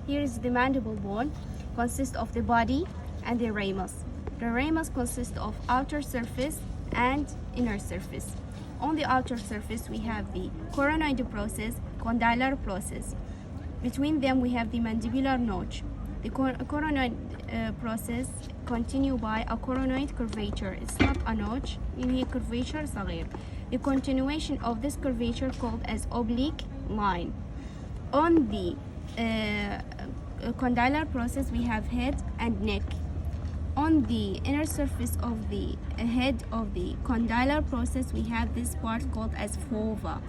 Here is the mandible bone, consists of the body and the ramus. The ramus consists of outer surface and inner surface. On the outer surface, we have the coronoid process, condylar process. Between them, we have the mandibular notch. The coronoid process continue by a coronoid curvature. It's not a notch, هي curvature صغير. The continuation of this curvature called as oblique line. On the condylar process, we have head and neck. On the inner surface of the head of the condylar process, we have this part called as fova.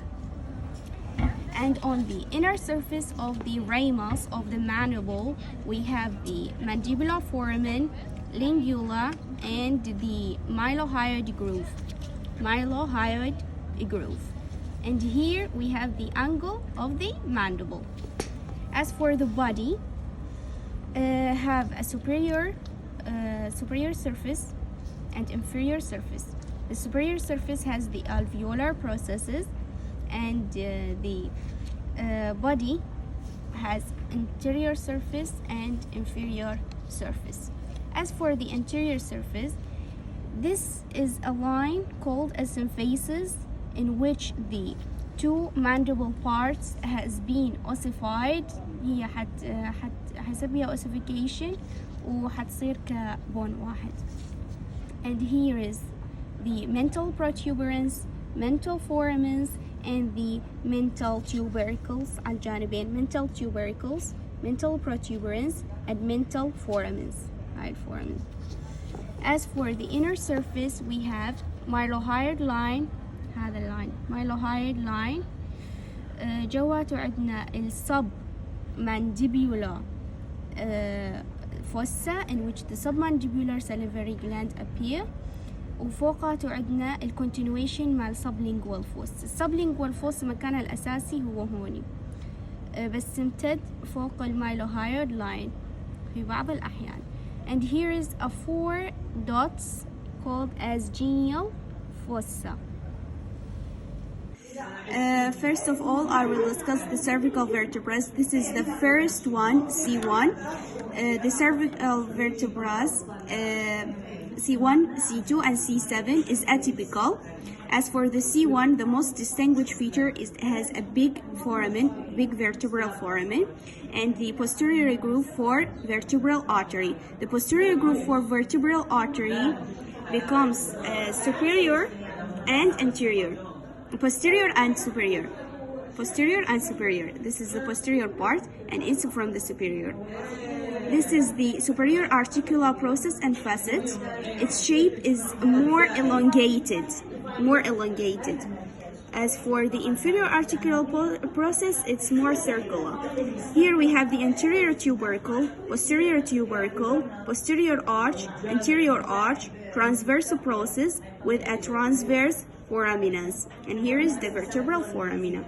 And on the inner surface of the ramus of the mandible, we have the mandibular foramen, lingula, and the mylohyoid groove. And here we have the angle of the mandible. As for the body, have a superior surface and inferior surface. The superior surface has the alveolar processes, and the body has anterior surface and inferior surface. As for the anterior surface, this is a line called as symphysis, in which the two mandible parts has been ossified. هي حسبها ossification وحتصير كبون واحد. And here is the mental protuberance, mental foramens, and the mental tubercles على الجانبين. mental tubercles, mental protuberance, and mental foramens. As for the inner surface, we have mylohyoid line. هذا اللاين mylohyoid line. جواته عندنا السب mandibular fossa, in which the submandibular salivary gland appear. وفوقاته عندنا الكونتينويشن مع sublingual fossa. sublingual fossa مكانها الأساسي هو هوني، بس تمتد فوق الميلوهايود line في بعض الأحيان. And here is a 4 dots called as genial fossa. First of all, I will discuss the cervical vertebrae. This is the first one, C1. The cervical vertebrae, C1, C2, and C7 is atypical. As for the C1, the most distinguished feature is it has a big foramen, big vertebral foramen, and the posterior groove for vertebral artery. The posterior groove for vertebral artery becomes superior and anterior. Posterior and superior. This is the posterior part, and it's from the superior. This is the superior articular process and facet. Its shape is more elongated. As for the inferior articular process, it's more circular. Here we have the anterior tubercle, posterior tubercle, posterior arch, anterior arch, transverse process with a transverse foraminas. And here is the vertebral foramina.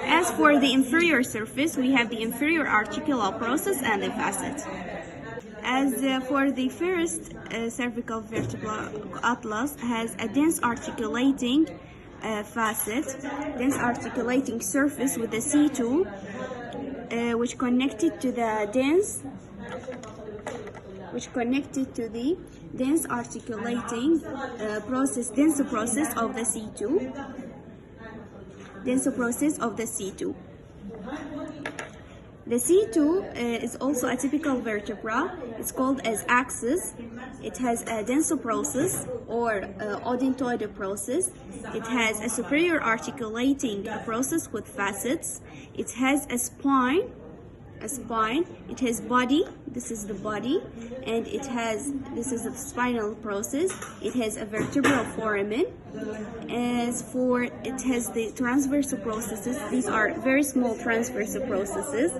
As for the inferior surface, we have the inferior articular process and the facet. As for the first cervical vertebral atlas has a dense articulating facet, dense articulating surface with the C2, which connected to the dense articulating process of the C2. The C2 is also a typical vertebra. It's called as axis. It has a denso process or odontoid process. It has a superior articulating process with facets. It has a spine. It has body. This is the body, and this is the spinal process. It has a vertebral foramen. As for it has the transverse processes. These are very small transverse processes.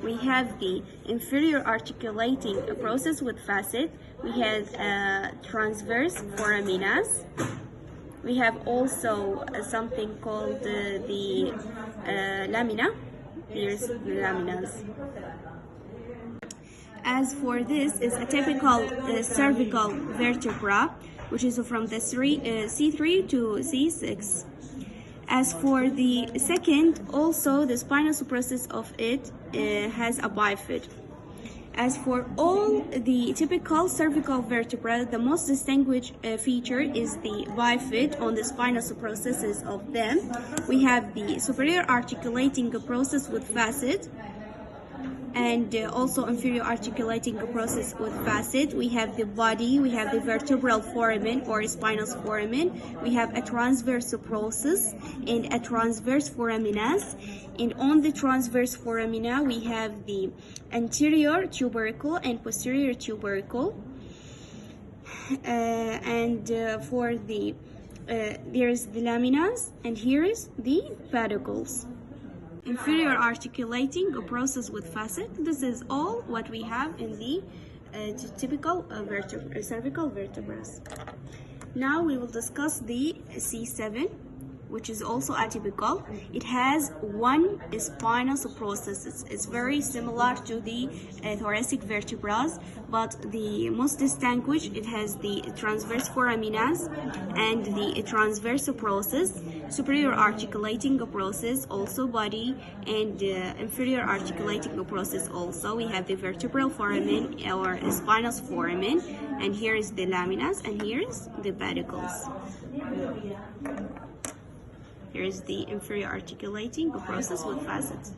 We have the inferior articulating process with facet. We have transverse foraminas. We have also something called the lamina. Here's the laminas. As for this is a typical cervical vertebra. which is from the C3 to C6. As for the second, also the spinal process of it has a bifid. As for all the typical cervical vertebrae, the most distinguished feature is the bifid on the spinal processes of them. We have the superior articulating process with facet, and also inferior articulating process with facet. We have the body, we have the vertebral foramen or spinous foramen, we have a transverse process and a transverse foraminus, and on the transverse foramina we have the anterior tubercle and posterior tubercle, for the there's the laminas, and here is the pedicles. Inferior articulating process with facet. This is all what we have in the typical cervical vertebrae. Now we will discuss the C7, which is also atypical. It has one spinous process. It's very similar to the thoracic vertebrae, but the most distinguished, it has the transverse foraminus and the transverse process, superior articulating process, also body, and inferior articulating process also. We have the vertebral foramen or spinous foramen, and here is the laminas, and here is the pedicles. Here is the inferior articulating process with facets.